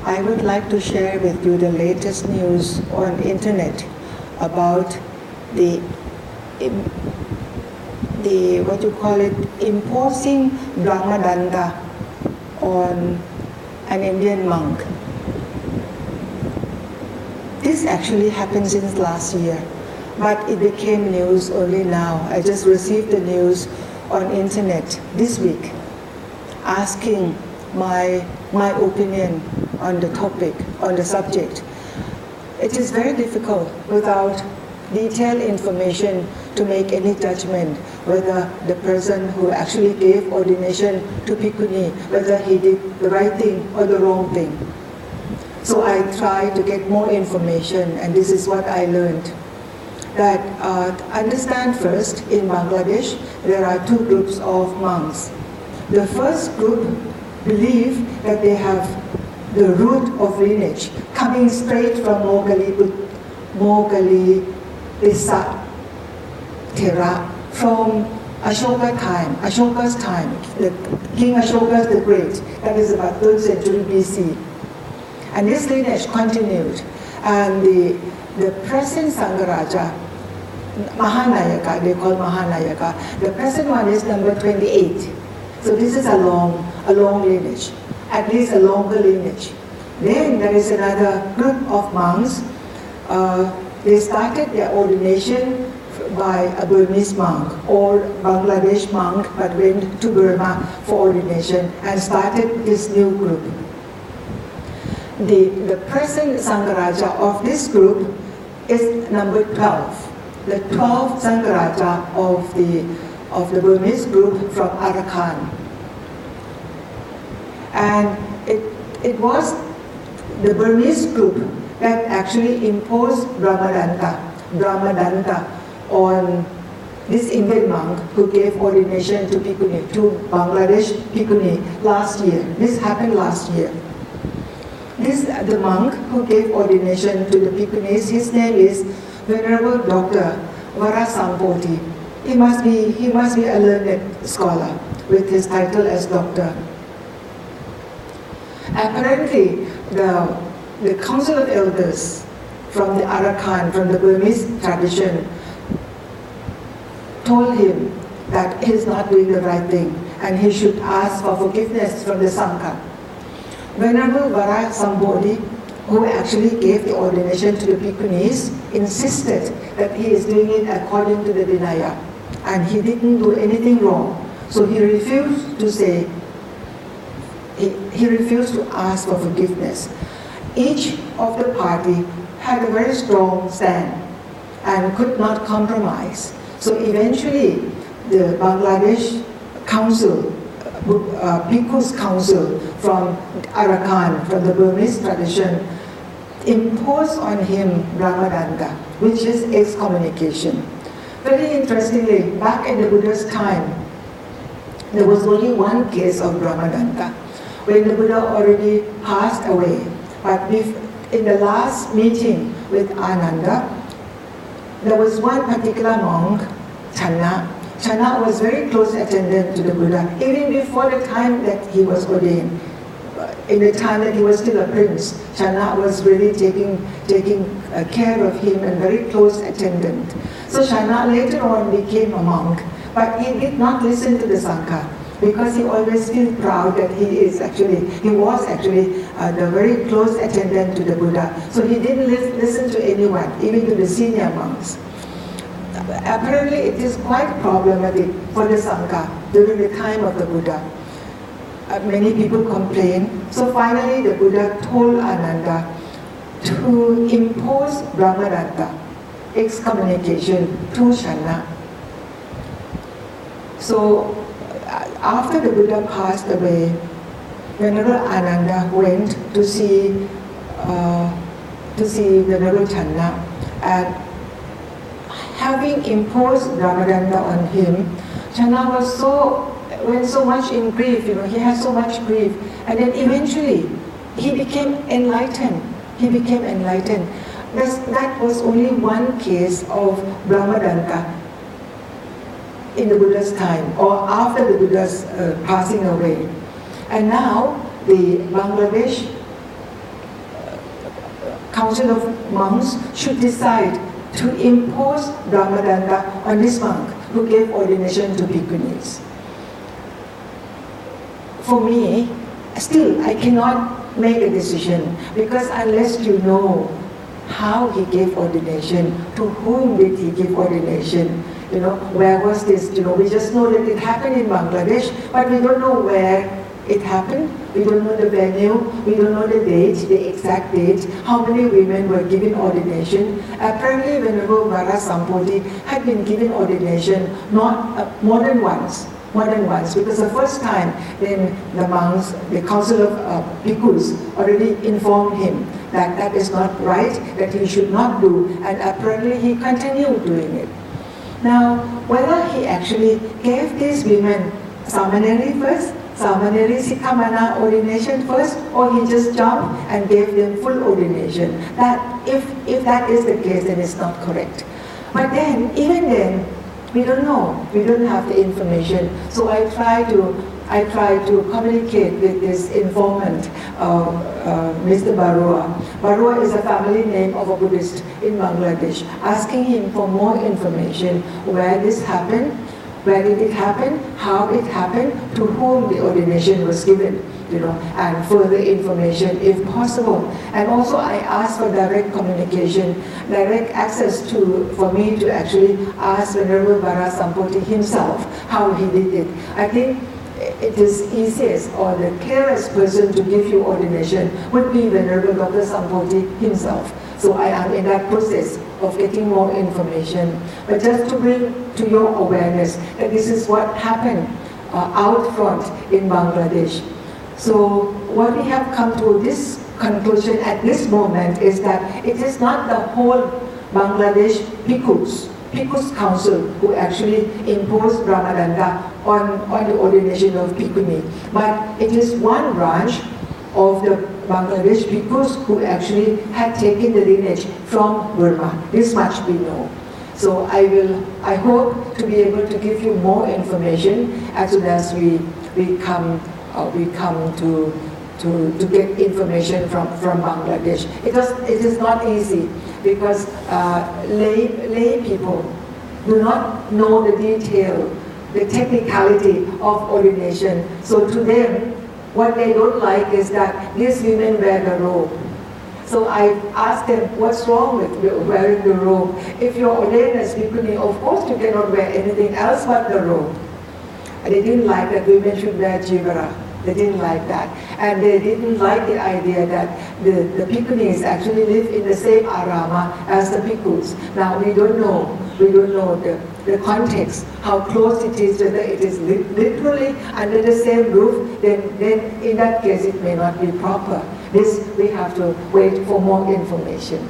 I would like to share with you the latest news on internet about the what you call it, imposing Brahmadanda on an Indian monk. This actually happened since last year, but it became news only now. I just received the news on internet this week, asking my opinion on the topic, on the subject. It is very difficult without detailed information to make any judgment whether the person who actually gave ordination to Bhikkhuni, whether he did the right thing or the wrong thing. So I tried to get more information, and this is what I learned. That understand first, in Bangladesh, there are two groups of monks. The first group believe that they have the root of lineage coming straight from Mogali Disa Thera, from Ashoka's time, King Ashoka the Great. That is about 3rd century BC. And this lineage continued. And the present Sangaraja, Mahanayaka, they call Mahanayaka, the present one is number 28. So this is a long lineage, at least a longer lineage. Then there is another group of monks. They started their ordination by a Burmese monk or Bangladesh monk, but went to Burma for ordination and started this new group. The present Sangaraja of this group is number 12. The 12th Sangaraja of the Burmese group from Arakan. And it was the Burmese group that actually imposed Brahmadanda on this Indian monk who gave ordination to Bhikkhuni, to Bangladesh Bhikkhuni last year. This happened last year. The monk who gave ordination to the Bhikkhunis, his name is Venerable Dr. Varasampoti. He must be a learned scholar with his title as doctor. Apparently, the Council of Elders from the Arakan, from the Burmese tradition, told him that he is not doing the right thing and he should ask for forgiveness from the Sangha. Venerable Varasampoti, who actually gave the ordination to the Bhikkhunis, insisted that he is doing it according to the Vinaya, and he didn't do anything wrong. So he refused to say, he refused to ask for forgiveness. Each of the party had a very strong stand and could not compromise. So eventually, the Bangladesh Council, Bhikkhu's Council from Arakan, from the Burmese tradition, imposed on him Brahmadanda, which is excommunication. Very interestingly, back in the Buddha's time, there was only one case of Brahmadanda, when the Buddha already passed away. But in the last meeting with Ananda, there was one particular monk, Channa. Channa was very close attendant to the Buddha, even before the time that he was ordained. In the time that he was still a prince, Channa was really taking care of him and very close attendant. So Channa later on became a monk, but he did not listen to the Sangha, because he always felt proud that he was actually the very close attendant to the Buddha. So he didn't listen to anyone, even to the senior monks. Apparently it is quite problematic for the Sangha during the time of the Buddha. Many people complain. So finally the Buddha told Ananda to impose Brahmadanda, excommunication, to Channa. So after the Buddha passed away, Venerable Ananda went to see Venerable Channa, and having imposed Brahmadanda on him, Channa went so much in grief, he had so much grief, and then eventually he became enlightened. That was only one case of Brahmadanda in the Buddha's time, or after the Buddha's passing away. And now the Bangladesh council of monks should decide to impose Brahmadanda on this monk who gave ordination to Bhikkhunis. For me, still, I cannot make a decision, because unless you know how he gave ordination, to whom did he give ordination, where was this, we just know that it happened in Bangladesh, but we don't know where it happened, we don't know the venue, we don't know the date, the exact date, how many women were given ordination. Apparently, Venerable Vara Sampoti had been given ordination more than once, because the first time, then the monks, the council of bhikkhus already informed him that that is not right, that he should not do, and apparently he continued doing it. Now, whether he actually gave these women Samaneri first, Samaneri Sikhamana ordination first, or he just jumped and gave them full ordination, that if that is the case, then it's not correct. But then, even then, we don't know. We don't have the information. So I try to communicate with this informant, Mr. Barua. Barua is a family name of a Buddhist in Bangladesh, asking him for more information, where this happened, where did it happen, how it happened, to whom the ordination was given, and further information if possible. And also I asked for direct communication, direct access for me to actually ask Venerable Vara Sampoti himself how he did it. I think it is easiest or the clearest person to give you ordination would be Venerable Dr. Sampoti himself. So I am in that process of getting more information. But just to bring to your awareness that this is what happened out front in Bangladesh. So what we have come to this conclusion at this moment is that it is not the whole Bangladesh Bhikkhus Council who actually imposed Brahmadanda on the ordination of Bhikkhuni, but it is one branch of the Bangladesh Bhikkhus who actually had taken the lineage from Burma. This much we know. So I hope to be able to give you more information as soon as we come to get information from Bangladesh. It is not easy because lay people do not know the detail, the technicality of ordination. So to them, what they don't like is that these women wear the robe. So I asked them, what's wrong with wearing the robe? If you're ordained as Bhikkhuni, of course you cannot wear anything else but the robe. They didn't like that women should wear jivara. They didn't like that. And they didn't like the idea that the Bhikkhunis actually live in the same arama as the Bhikkhus. Now we don't know the context, how close it is, whether it is literally under the same roof, then in that case it may not be proper. This we have to wait for more information.